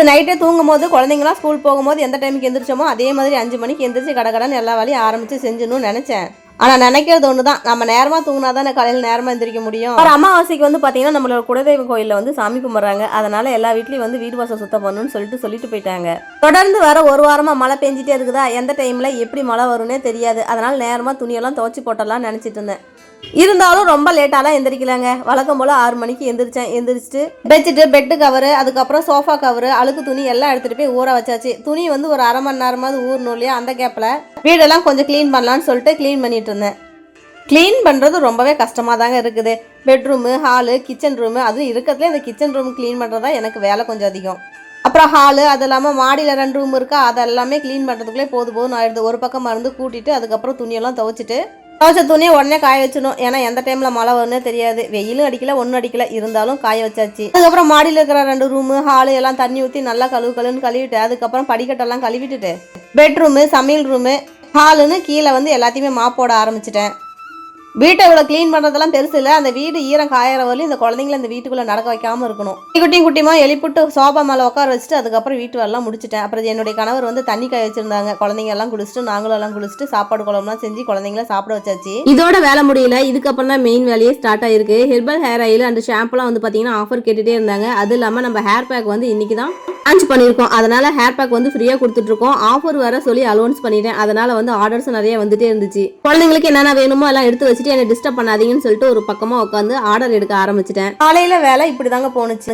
நைட்டே தூங்கும்போது குழந்தைங்களாம் ஸ்கூல் போகும்போது எந்த டைமுக்கு எந்திரிச்சோமோ அதே மாதிரி 5 மணிக்கு எந்திரிச்சு கடகடன்னு எல்லா வேலையும் ஆரம்பிச்சு செஞ்சுன்னு நினைச்சேன். ஆனால் நினைக்கிறது ஒன்று தான், நம்ம நேரமாக தூங்கினா தான் காலையில் நேரமாக எந்திரிக்க முடியும். ஒரு அமாவாசைக்கு வந்து பார்த்தீங்கன்னா நம்மளோட குலதெய்வ கோயிலில் வந்து சாமி கும்பிட்றாங்க. அதனால எல்லா வீட்லையும் வந்து வீடு வாசல் சுத்தம் பண்ணணும்னு சொல்லிட்டு போயிட்டாங்க. தொடர்ந்து வர ஒரு வாரமாக மழை பெஞ்சிட்டே இருக்குதா, எந்த டைமில் எப்படி மழை வரும்னே தெரியாது. அதனால நேரமாக துணியெல்லாம் துவைச்சி போட்டலாம்னு நினச்சிட்டு இருந்தேன். இருந்தாலும் ரொம்ப லேட்டாலாம் எந்திரிக்கலாங்க. வழக்கம் போல் 6 மணிக்கு எந்திரிச்சிட்டு பெட்ஷீட்டு, பெட்டு கவரு, அதுக்கப்புறம் சோஃபா கவரு, அழுக்கு துணி எல்லாம் எடுத்துகிட்டு போய் ஊற வச்சாச்சு. துணி வந்து ஒரு அரை மணி நேரமாவது ஊறணும் இல்லையா? அந்த கேப்பில் வீடெல்லாம் கொஞ்சம் க்ளீன் பண்ணலான்னு சொல்லிட்டு க்ளீன் பண்ணிட்டு இருந்தேன். க்ளீன் பண்ணுறது ரொம்பவே கஷ்டமாக தாங்க இருக்குது. பெட்ரூமு, ஹாலு, கிச்சன் ரூமு, அதுவும் இருக்கிறதுல இந்த கிச்சன் ரூம் க்ளீன் பண்ணுறதா எனக்கு வேலை கொஞ்சம் அதிகம். அப்புறம் ஹாலு, அது இல்லாமல் மாடியில் 2 ரூம் இருக்கா, அதெல்லாமே க்ளீன் பண்ணுறதுக்குள்ளே போதும் ஆயிடுது. ஒரு பக்கம் மருந்து கூட்டிட்டு அதுக்கப்புறம் துணியெல்லாம் துவைச்சிட்டு துவைச்ச துணியை உடனே காய வச்சணும். ஏன்னா எந்த டைமில் மழை வரும்னே தெரியாது. வெயிலும் அடிக்கல, ஒன்றும் அடிக்கல, இருந்தாலும் காய வச்சாச்சு. அதுக்கப்புறம் மாடியில் இருக்கிற 2 ரூமு, ஹாலு எல்லாம் தண்ணி ஊற்றி நல்லா கழுவுன்னு கழுவிட்டு அதுக்கப்புறம் படிக்கட்டெல்லாம் கழுவிட்டுட்டு பெட்ரூமு, சமையல் ரூமு, ஹாலுன்னு கீழே வந்து எல்லாத்தையுமே மாப்போட ஆரம்பிச்சிட்டேன். வீட்டை இவ்வளோ க்ளீன் பண்ணுறதெல்லாம் பெருசு இல்லை. அந்த வீடு ஈரம் காயிற வரலையும் இந்த குழந்தைங்கள இந்த வீட்டுக்குள்ளே நடக்க வைக்காமல் இருக்கணும். குட்டியுமா எழுப்பிட்டு சோபா மேலே உட்கார வச்சுட்டு அதுக்கப்புறம் வீட்டு வேலைலாம் முடிச்சிட்டேன். அப்புறம் என்னுடைய கணவர் வந்து தண்ணி காய வச்சிருந்தாங்க. குழந்தைங்க எல்லாம் குளிச்சுட்டு நாங்களும் எல்லாம் குளிச்சுட்டு சாப்பாடு குழம்புலாம் செஞ்சு குழந்தைங்கள சாப்பிட வச்சாச்சு. இதோட வேலை முடியல. இதுக்கப்புறம் தான் மெயின் வேலையே ஸ்டார்ட் ஆயிருக்கு. ஹெர்பல் ஹேர் ஆயில் அண்ட் ஷாம்புலாம் வந்து பார்த்தீங்கன்னா ஆஃபர் கேட்டுகிட்டே இருந்தாங்க. அது இல்லாமல் நம்ம ஹேர் பேக் வந்து இன்னைக்கு தான் லான்ச் பண்ணியிருக்கோம். அதனால ஹேர் பேக் வந்து ஃப்ரீயாக கொடுத்துட்ருக்கோம். ஆஃபர் வேற சொல்லி அலோன்ஸ் பண்ணிட்டேன். அதனால வந்து ஆர்டர்ஸ் நிறைய வந்துட்டே இருந்துச்சு. குழந்தைங்களுக்கு என்னென்ன வேணுமோ எல்லாம் எடுத்து வச்சுட்டு என்னை டிஸ்டர்ப் பண்ணாதீங்கன்னு சொல்லிட்டு ஒரு பக்கமாக உட்காந்து ஆர்டர் எடுக்க ஆரம்பிச்சிட்டேன். காலையில் வேலை இப்படி தாங்க போணுச்சு.